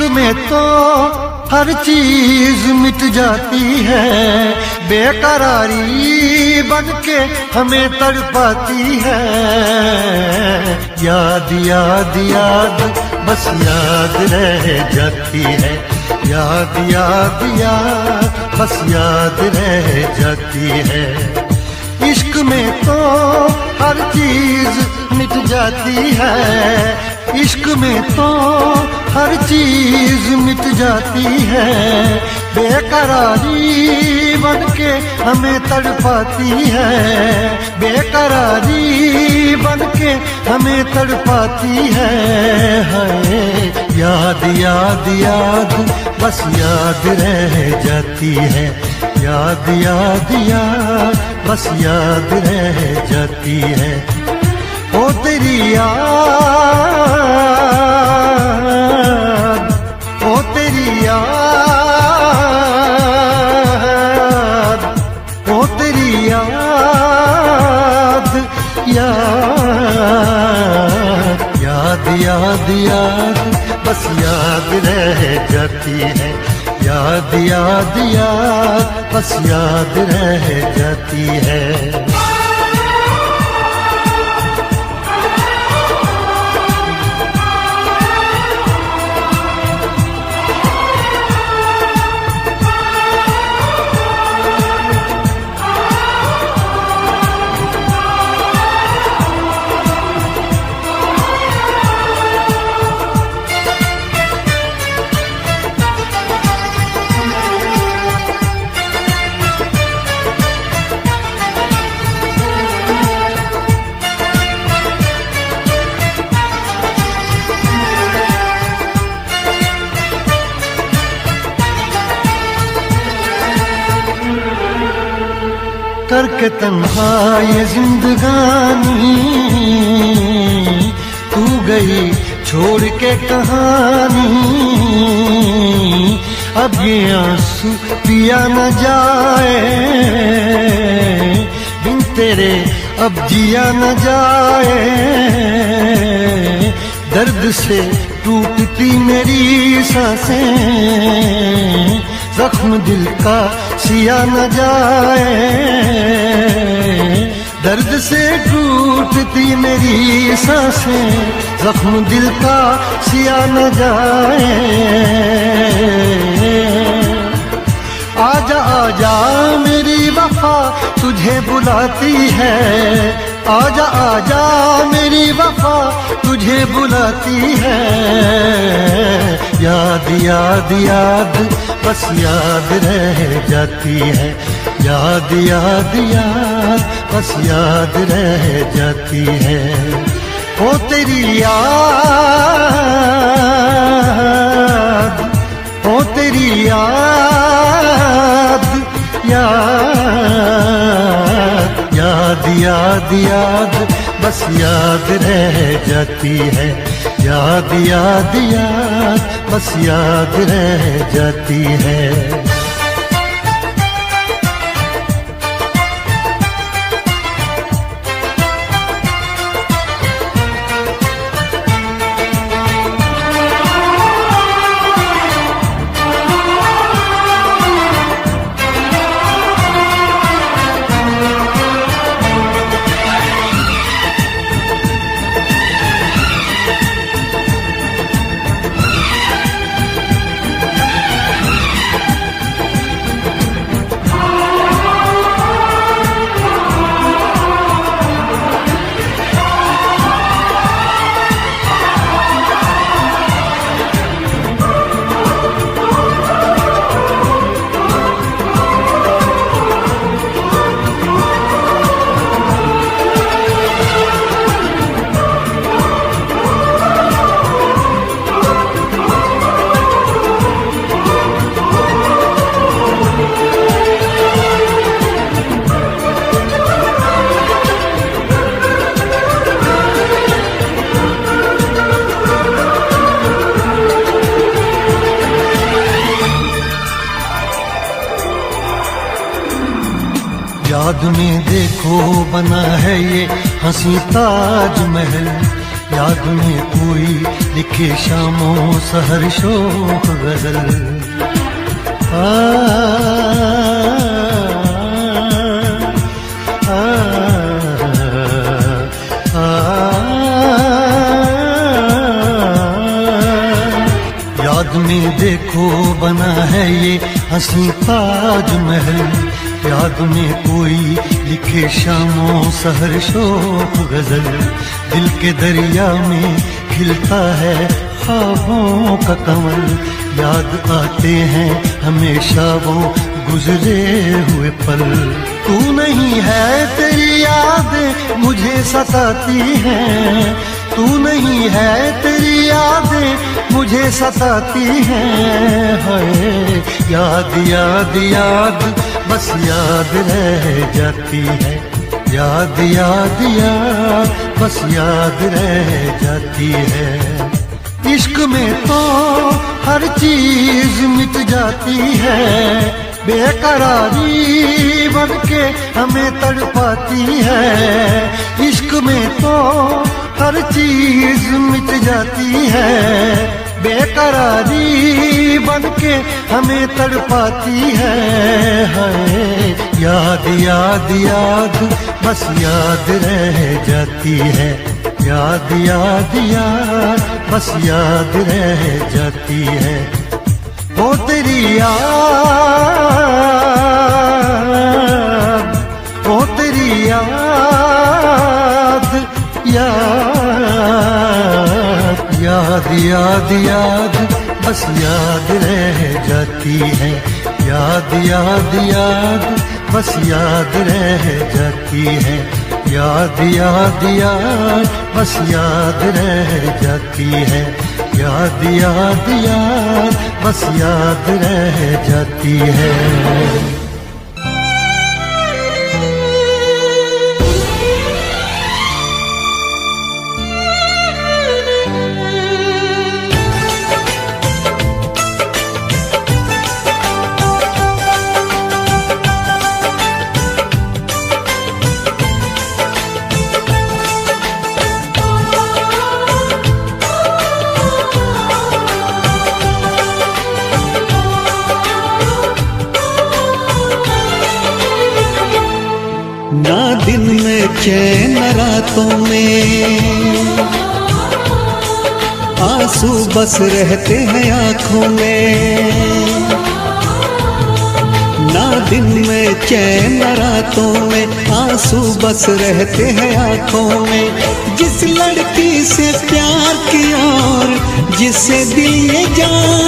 इश्क में तो हर चीज मिट जाती है, बेकरारी बनके हमें तड़पाती है। याद याद याद बस याद रह जाती है, याद याद याद बस याद रह जाती है। इश्क में तो हर चीज मिट जाती है, इश्क में तो हर चीज मिट जाती है, बेकरारी बनके हमें तड़पाती है, बेकरारी बनके हमें तड़पाती है। याद याद याद बस याद रह जाती है, याद याद याद बस याद रह जाती है। ओ तेरी याद, ओ तेरी याद, ओ तेरी याद, याद याद याद याद बस याद रह जाती है, याद याद याद बस याद रह जाती है। करके तन्हा ये जिंदगानी तू गई छोड़ के कहानी, अब ये आंसू पिया न जाए, बिन तेरे अब जिया न जाए। दर्द से टूटती मेरी सांसें, जख्म दिल का सिया न जाए, दर्द से टूटती मेरी सांसें, जख्म दिल का सिया न जाए। आजा आजा मेरी वफा तुझे बुलाती है, आजा आजा मेरी वफा तुझे बुलाती है। याद याद याद बस याद रह जाती है, याद याद याद बस याद रह जाती है। ओ तेरी याद, ओ तेरी याद, याद याद याद याद बस याद रह जाती है, याद याद याद बस याद रह जाती है। याद में देखो बना है ये हंसी ताज महल, याद में कोई लिखे शामों सहर शोख गजल। याद में देखो बना है ये हंसी ताजमहल, याद में कोई लिखे शामों सहर शोक गजल। दिल के दरिया में खिलता है ख्वाबों का कमल, याद आते हैं हमेशा वो गुजरे हुए पल। तू नहीं है तेरी याद मुझे सताती है, तू नहीं है तेरी यादें मुझे सताती हैं। हाय याद याद याद बस याद रह जाती है, याद याद याद बस याद रह जाती है। इश्क में तो हर चीज मिट जाती है, बेकरारी बन के हमें तड़पाती है। इश्क में तो हर चीज मिट जाती है, बेकरारी बन के हमें तड़पाती है। हाय याद याद याद बस याद रह जाती है, याद याद याद बस याद रह जाती है। वो तेरी याद, वो तेरी याद, याद याद याद बस याद रह जाती है, याद याद याद बस याद रह जाती है। याद याद याद बस याद रह जाती है, याद याद याद बस याद रह जाती है। ना दिन में चैन रातों में, आंसू बस रहते हैं आँखों में। ना दिन में चैन रातों में, आंसू बस रहते हैं आँखों में। जिस लड़की से प्यार किया और जिसे दिल ये जान